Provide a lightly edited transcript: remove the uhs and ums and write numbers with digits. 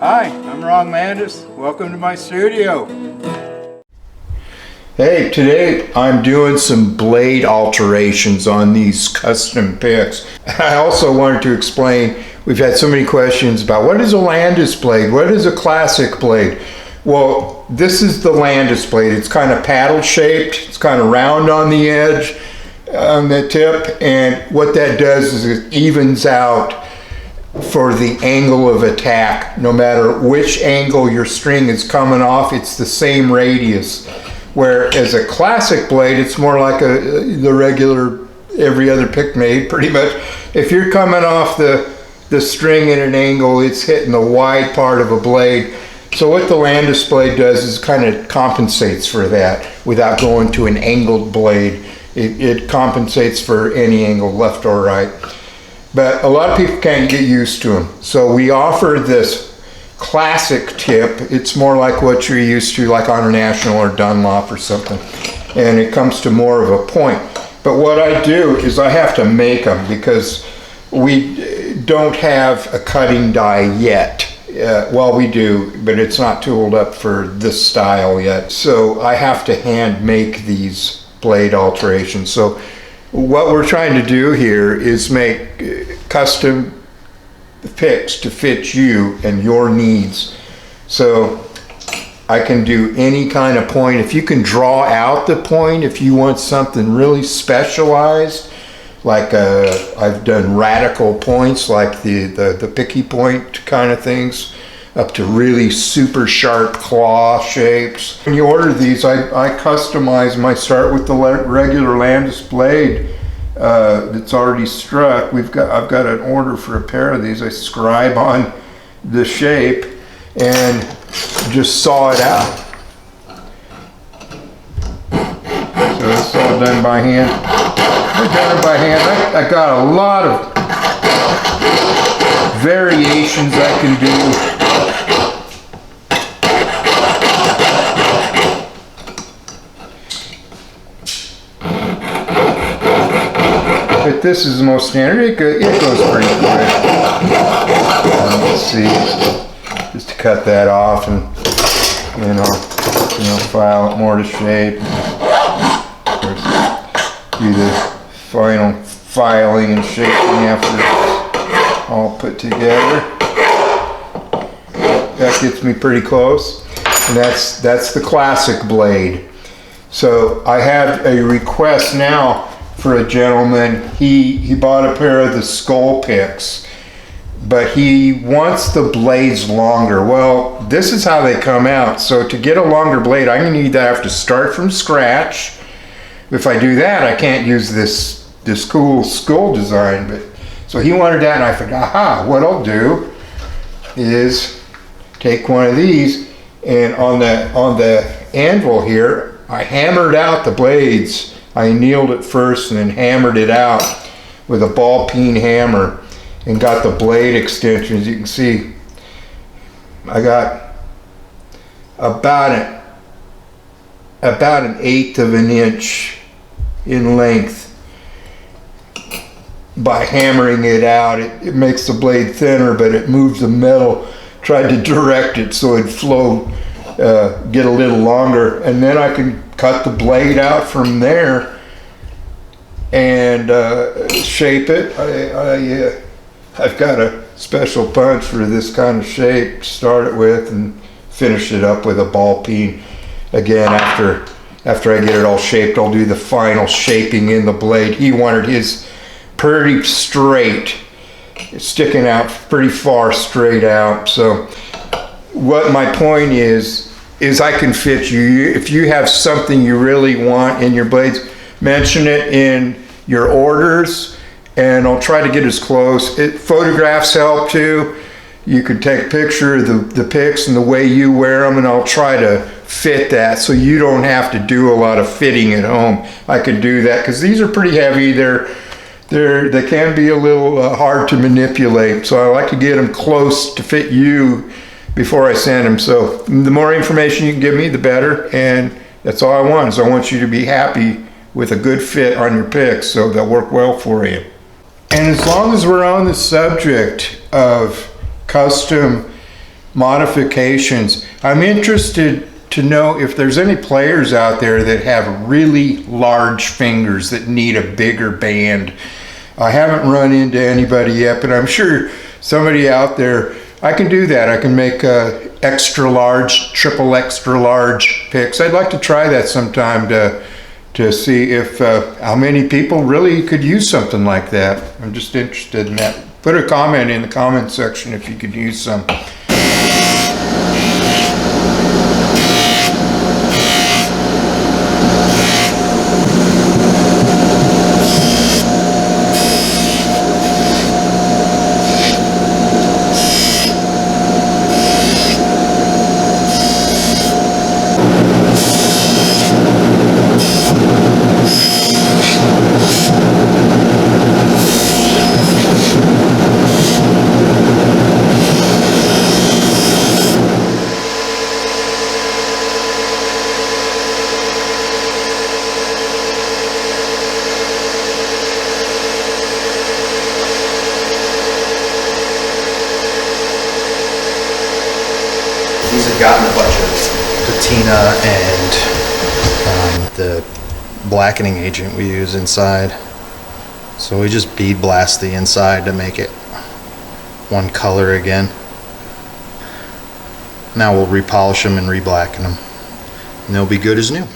Hi, I'm Landis. Welcome to my studio. Hey, today I'm doing some blade alterations on these custom picks. I also wanted to explain, we've had so many questions about what is a Landis blade? What is a classic blade? Well, this is the Landis blade. It's kind of paddle shaped. It's kind of round on the edge, on the tip, and what that does is it evens out for the angle of attack. No matter which angle your string is coming off, it's the same radius. Whereas a classic blade, it's more like the regular, every other pick made, pretty much. If you're coming off the string at an angle, it's hitting the wide part of a blade. So what the Landis blade does is kind of compensates for that without going to an angled blade. It compensates for any angle, left or right. But a lot of people can't get used to them. So we offer this classic tip. It's more like what you're used to, like on a National or Dunlop or something. And it comes to more of a point. But what I do is I have to make them because we don't have a cutting die yet. Well, we do, but it's not tooled up for this style yet. So I have to hand make these blade alterations. So what we're trying to do here is make custom picks to fit you and your needs. So I can do any kind of point. If you can draw out the point, if you want something really specialized, like I've done radical points like the picky point kind of things, up to really super sharp claw shapes. When you order these, I customize them. I start with the regular Landis blade that's already struck. I've got an order for a pair of these. I scribe on the shape and just saw it out. So it's all done by hand. I've done it by hand. I got a lot of variations I can do. But this is the most standard. It goes pretty quick. Let's see, just to cut that off and file it more to shape. Of course, do the final filing and shaping after it's all put together. That gets me pretty close, and that's the classic blade. So I have a request now for a gentleman. He bought a pair of the skull picks, but he wants the blades longer. Well, this is how they come out. So to get a longer blade, I'm gonna need that. I have to start from scratch. If I do that, I can't use this cool skull design. But so he wanted that, and I thought, aha, what I'll do is take one of these, and on the anvil here, I hammered out the blades. I annealed it first and then hammered it out with a ball peen hammer and got the blade extensions. You can see I got about an eighth of an inch in length. By hammering it out, it makes the blade thinner, but it moves the metal. Tried to direct it so it'd flow, get a little longer, and then I can cut the blade out from there and shape it. I've got a special punch for this kind of shape to start it with, and finish it up with a ball peen. Again, after I get it all shaped, I'll do the final shaping in the blade. He wanted his pretty straight, sticking out pretty far straight out. So what my point is I can fit you. If you have something you really want in your blades, mention it in your orders, and I'll try to get as close. Photographs help too. You could take a picture of the picks and the way you wear them, and I'll try to fit that so you don't have to do a lot of fitting at home. I could do that because these are pretty heavy. They can be a little hard to manipulate, so I like to get them close to fit you before I send them. So the more information you can give me, the better, and that's all I want. Is I want you to be happy with a good fit on your picks, so they'll work well for you. And as long as we're on the subject of custom modifications. I'm interested to know if there's any players out there that have really large fingers that need a bigger band. I haven't run into anybody yet, but I'm sure somebody out there, I can do that. I can make extra large, triple extra large picks. I'd like to try that sometime to see if how many people really could use something like that. I'm just interested in that. Put a comment in the comment section if you could use some. These have gotten a bunch of patina and the blackening agent we use inside. So we just bead blast the inside to make it one color again. Now we'll repolish them and re-blacken them, and they'll be good as new.